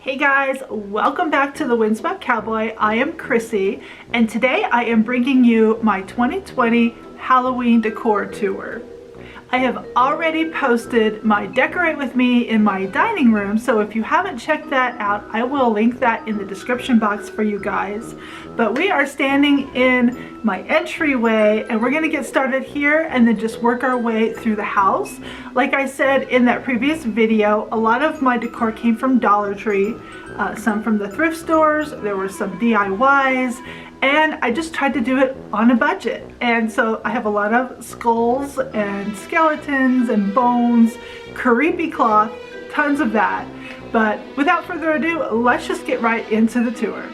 Hey guys, welcome back to the Windswept Cowboy. I am Krissy, and today I am bringing you my 2020 Halloween decor tour. I have already posted my decorate with me in my dining room, so if you haven't checked that out, I will link that in the description box for you guys. But we are standing in my entryway and we're gonna get started here and then just work our way through the house. Like I said in that previous video, a lot of my decor came from Dollar Tree, some from the thrift stores, there were some DIYs, and I just tried to do it on a budget. And so I have a lot of skulls and skeletons and bones, creepy cloth, tons of that. But without further ado, let's just get right into the tour.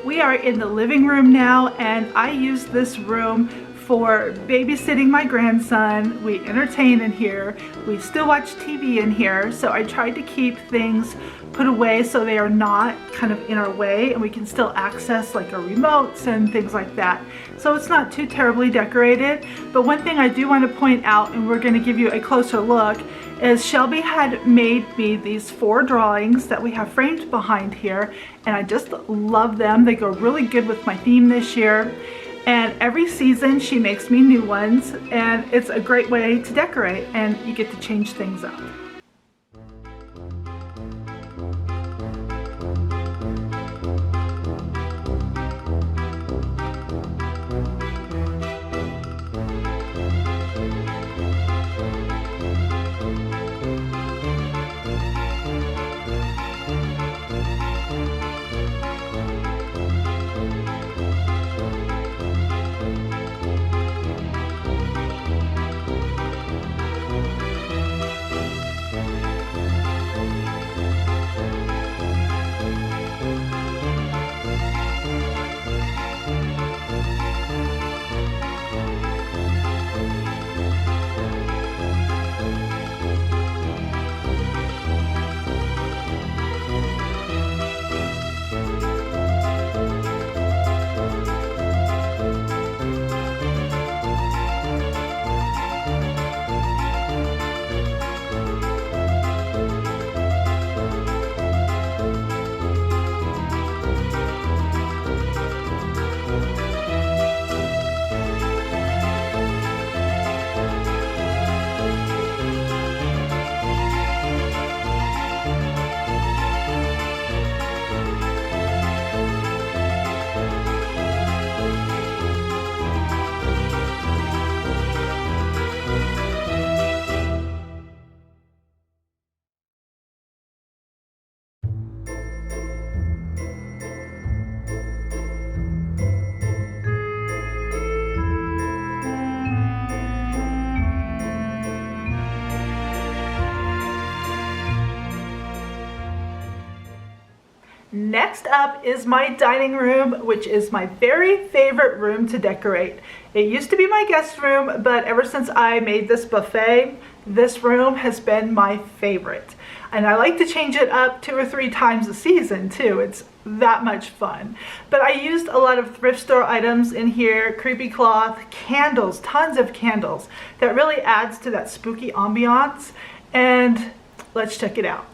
We are in the living room now, and I use this room for babysitting my grandson. We entertain in here. We still watch TV in here, so I tried to keep things put away so they are not kind of in our way and we can still access like our remotes and things like that. So it's not too terribly decorated. But one thing I do want to point out, and we're going to give you a closer look, is Shelby had made me these 4 drawings that we have framed behind here, and I just love them. They go really good with my theme this year, and every season she makes me new ones, and it's a great way to decorate and you get to change things up. Next up is my dining room, which is my very favorite room to decorate. It used to be my guest room, but ever since I made this buffet, this room has been my favorite. And I like to change it up 2 or 3 times a season too. It's that much fun. But I used a lot of thrift store items in here, creepy cloth, candles, tons of candles. That really adds to that spooky ambiance. And let's check it out.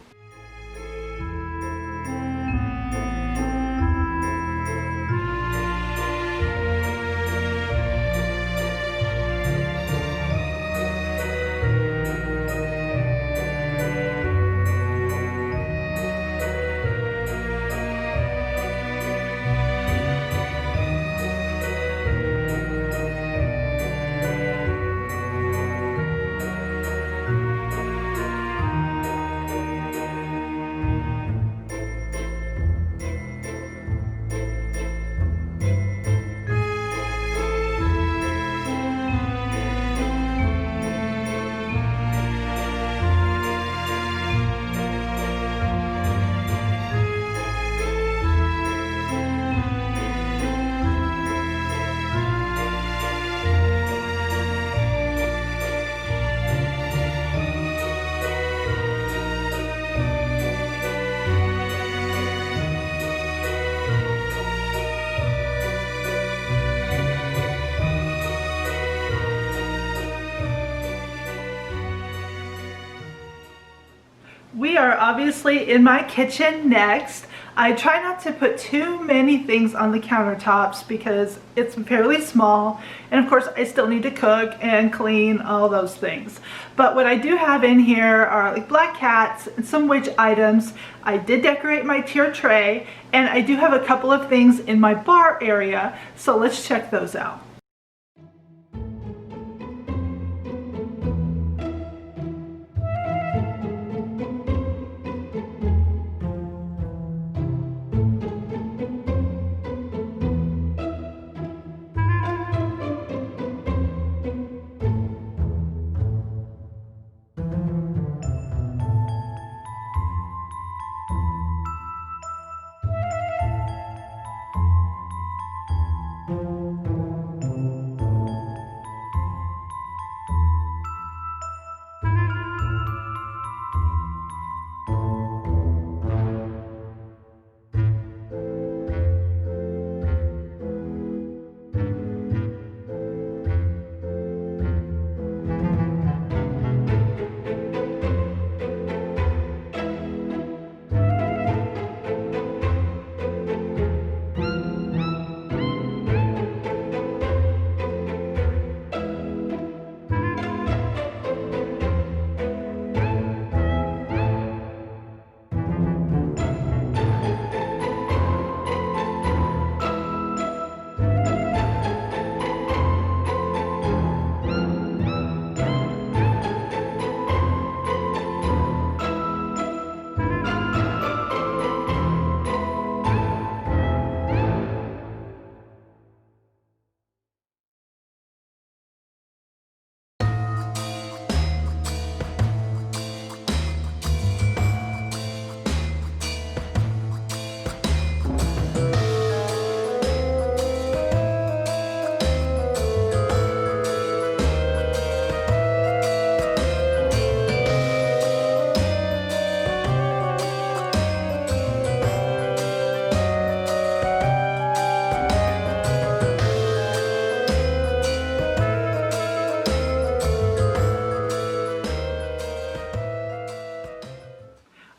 we are obviously in my kitchen next. I try not to put too many things on the countertops because it's fairly small, and of course I still need to cook and clean, all those things. But what I do have in here are like black cats and some witch items. I did decorate my tier tray, and I do have a couple of things in my bar area, so let's check those out.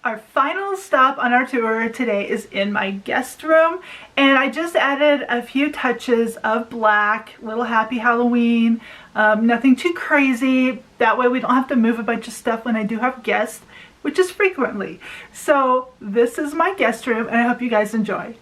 Our final stop on our tour today is in my guest room, and I just added a few touches of black, little happy Halloween, nothing too crazy. That way we don't have to move a bunch of stuff when I do have guests, which is frequently. So this is my guest room, and I hope you guys enjoy.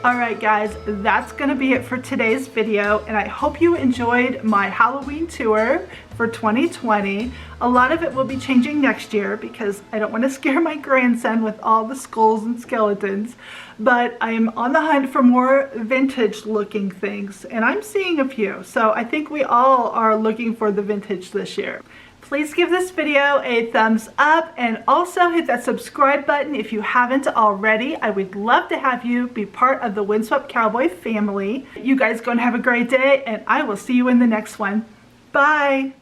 Alright guys, that's gonna be it for today's video, and I hope you enjoyed my Halloween tour for 2020. A lot of it will be changing next year because I don't want to scare my grandson with all the skulls and skeletons, but I am on the hunt for more vintage looking things, and I'm seeing a few, so I think we all are looking for the vintage this year. Please give this video a thumbs up, and also hit that subscribe button if you haven't already. I would love to have you be part of the Windswept Cowboy family. You guys go and have a great day, and I will see you in the next one. Bye!